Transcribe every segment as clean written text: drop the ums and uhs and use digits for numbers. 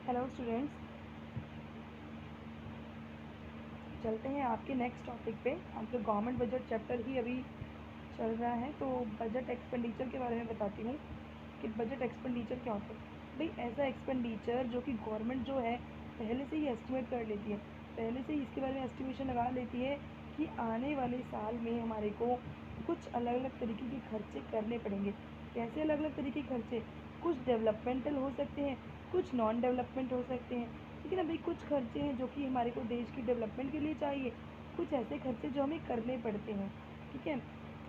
Hello students, चलते हैं आपके नेक्स्ट टॉपिक पे। आपका गवर्नमेंट बजट चैप्टर ही अभी चल रहा है, तो बजट एक्सपेंडिचर के बारे में बताती हूँ कि बजट एक्सपेंडिचर क्या होता है। भाई ऐसा एक्सपेंडिचर जो कि गवर्नमेंट जो है पहले से ही एस्टिमेट कर लेती है, पहले से ही इसके बारे में एस्टिमेशन लगा लेती है कि आने वाले साल में हमारे को कुछ अलग अलग तरीके के खर्चे करने पड़ेंगे। कैसे अलग अलग तरीके के खर्चे? कुछ डेवलपमेंटल हो सकते हैं, कुछ नॉन डेवलपमेंट हो सकते हैं। लेकिन अभी कुछ खर्चे हैं जो कि हमारे को देश की डेवलपमेंट के लिए चाहिए, कुछ ऐसे खर्चे जो हमें करने पड़ते हैं। ठीक है,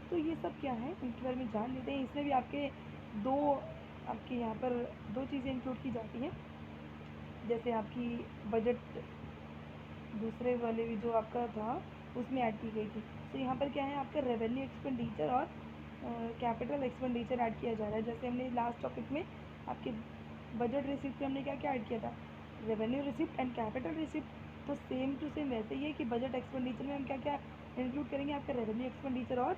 तो ये सब क्या है इनके बारे में जान लेते हैं। इसमें भी दो आपके यहाँ पर दो चीज़ें इंक्लूड की जाती हैं। जैसे आपकी बजट दूसरे वाले भी जो आपका था उसमें ऐड की गई थी। तो यहाँ पर क्या है, आपका रेवेन्यू एक्सपेंडिचर और कैपिटल एक्सपेंडिचर ऐड किया जा रहा है। जैसे हमने लास्ट टॉपिक में आपके बजट रिसिप्ट में हमने क्या क्या ऐड किया था, revenue receipt and capital receipt. तो सेम टू सेम वैसे ही है कि बजट एक्सपेंडिचर में हम क्या क्या इंक्लूड करेंगे, आपका रेवेन्यू एक्सपेंडिचर और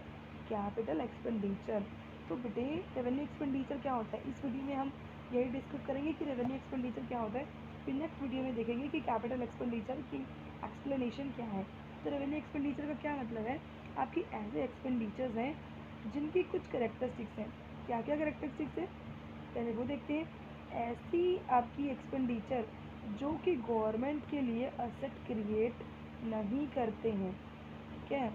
कैपिटल एक्सपेंडिचर। तो बेटे रेवेन्यू एक्सपेंडिचर क्या होता है, इस वीडियो में हम यही डिस्कस करेंगे कि रेवेन्यू एक्सपेंडिचर क्या होता है। फिर नेक्स्ट वीडियो में देखेंगे कि कैपिटल एक्सपेंडिचर की एक्सप्लेनेशन क्या है। तो रेवेन्यू एक्सपेंडिचर का क्या मतलब है, आपकी ऐसे एक्सपेंडिचर्स हैं जिनकी कुछ करेक्टरिस्टिक्स हैं। क्या क्या करेक्टरिस्टिक्स है, पहले वो देखते हैं। ऐसी आपकी एक्सपेंडिचर जो कि गवर्नमेंट के लिए असेट क्रिएट नहीं करते हैं। ठीक है,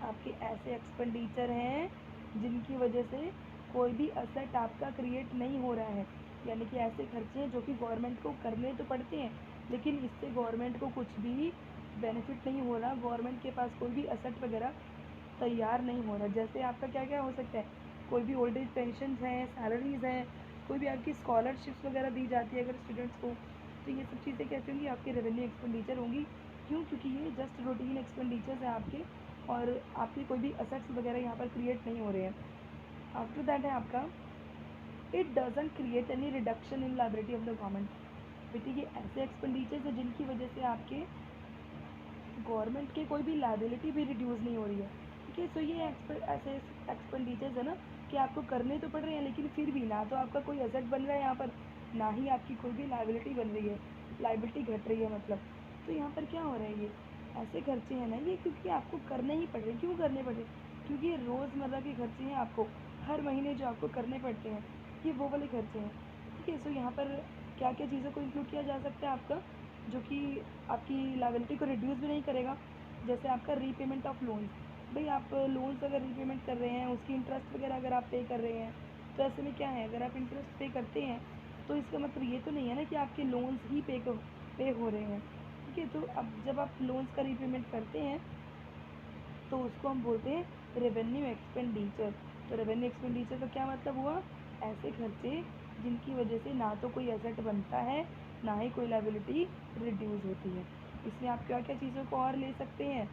आपके ऐसे एक्सपेंडिचर हैं जिनकी वजह से कोई भी असेट आपका क्रिएट नहीं हो रहा है। यानी कि ऐसे खर्चे हैं जो कि गवर्नमेंट को करने तो पड़ते हैं, लेकिन इससे गवर्नमेंट को कुछ भी बेनिफिट नहीं हो रहा, गवर्नमेंट के पास कोई भी असेट वगैरह तैयार नहीं हो रहा। जैसे आपका क्या क्या हो सकता है, कोई भी ओल्ड एज पेंशन हैं, सैलरीज़ हैं, कोई भी आपकी स्कॉलरशिप्स वगैरह दी जाती है अगर स्टूडेंट्स को। तो ये सब चीज़ें कैसी होंगी, आपके रेवेन्यू एक्सपेंडिचर होंगी। क्यों? क्योंकि ये जस्ट रूटीन एक्सपेंडिचर्स हैं आपके, और आपके कोई भी असेट्स वगैरह यहाँ पर क्रिएट नहीं हो रहे हैं। आफ्टर दैट है आपका, it doesn't create any reduction in liability of the government. बेटी ये ऐसे एक्सपेंडिचर्स हैं जिनकी वजह से आपके गवर्नमेंट के कोई भी लाइबिलिटी भी रिड्यूस नहीं हो रही है। ठीक है, सो ये ऐसे एक्सपेंडिचर्स है ना कि आपको करने तो पड़ रहे हैं, लेकिन फिर भी ना तो आपका कोई एसेट बन रहा है यहाँ पर, ना ही आपकी कोई भी लाइबिलिटी बन रही है, लाइबिलिटी घट रही है मतलब। तो यहाँ पर क्या हो रहा है, ये ऐसे खर्चे हैं ना ये क्योंकि आपको करने ही पड़ रहे हैं। क्यों करने पड़ रहे हैं? क्योंकि ये रोज़मर्रा के खर्चे हैं, आपको हर महीने जो आपको करने पड़ते हैं, ये वो वाले खर्चे हैं। ठीक है, सो यहाँ पर क्या क्या चीज़ों को इंक्लूड किया जा सकता है आपका, जो कि आपकी लायबिलिटी को रिड्यूस भी नहीं करेगा। जैसे आपका रीपेमेंट ऑफ लोन्स। भाई आप लोन्स अगर रीपेमेंट कर रहे हैं, उसकी इंटरेस्ट वगैरह अगर आप पे कर रहे हैं, तो ऐसे में क्या है, अगर आप इंटरेस्ट पे करते हैं तो इसका मतलब ये तो नहीं है ना कि आपके लोन्स ही पे हो रहे हैं। ठीक है, तो अब जब आप लोन्स का रीपेमेंट करते हैं तो उसको हम बोलते हैं रेवेन्यू एक्सपेंडिचर। तो रेवेन्यू एक्सपेंडिचर का क्या मतलब हुआ, ऐसे खर्चे जिनकी वजह से ना तो कोई एसेट बनता है, ना ही कोई लाइबिलिटी रिड्यूस होती है। इसमें आप क्या क्या चीज़ों को और ले सकते हैं,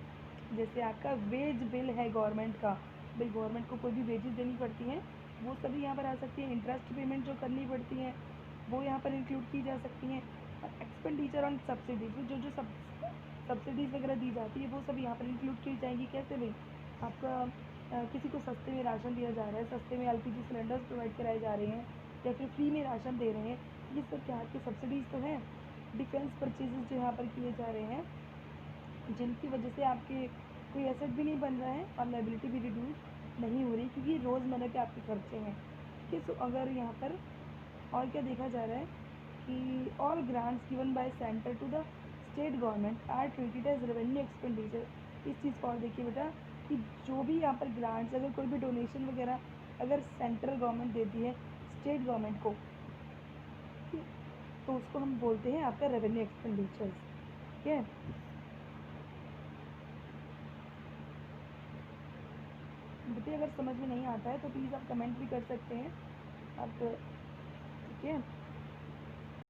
जैसे आपका वेज बिल है गवर्नमेंट का। भाई गवर्नमेंट को कोई भी वेजेस देनी पड़ती हैं, वो सभी यहाँ पर आ सकती हैं। इंटरेस्ट पेमेंट जो करनी पड़ती हैं वो यहाँ पर इंक्लूड की जा सकती हैं। और एक्सपेंडिचर ऑन सब्सिडीज, जो जो सब्सिडीज़ वगैरह दी जाती है वो सब यहाँ पर इंक्लूड की जाएंगी। कैसे भाई, आपका किसी को सस्ते में राशन दिया जा रहा है, सस्ते में एलपीजी सिलेंडर्स प्रोवाइड कराए जा रहे हैं, या फिर फ्री में राशन दे रहे हैं, ये सब क्या आपके सब्सिडीज़ तो हैं। डिफेंस परचेजेस जो यहाँ पर किए जा रहे हैं, जिनकी वजह से आपके कोई एसेट भी नहीं बन रहा है और लाइबिलिटी भी रिड्यूस नहीं हो रही, क्योंकि रोज़मर्रा के आपके खर्चे हैं। ठीक है, सो अगर यहाँ पर और क्या देखा जा रहा है कि all grants given by centre to the state government are treated as revenue expenditure. इस चीज़ को और देखिए बेटा, कि जो भी यहाँ पर ग्रांट्स, अगर कोई भी डोनेशन वगैरह अगर सेंट्रल गवर्नमेंट देती है स्टेट गवर्नमेंट को, ठीक है, तो उसको हम बोलते हैं आपका रेवेन्यू एक्सपेंडिचर्स। ठीक है, बेटे अगर समझ में नहीं आता है तो प्लीज़ आप कमेंट भी कर सकते हैं आप। ठीक है,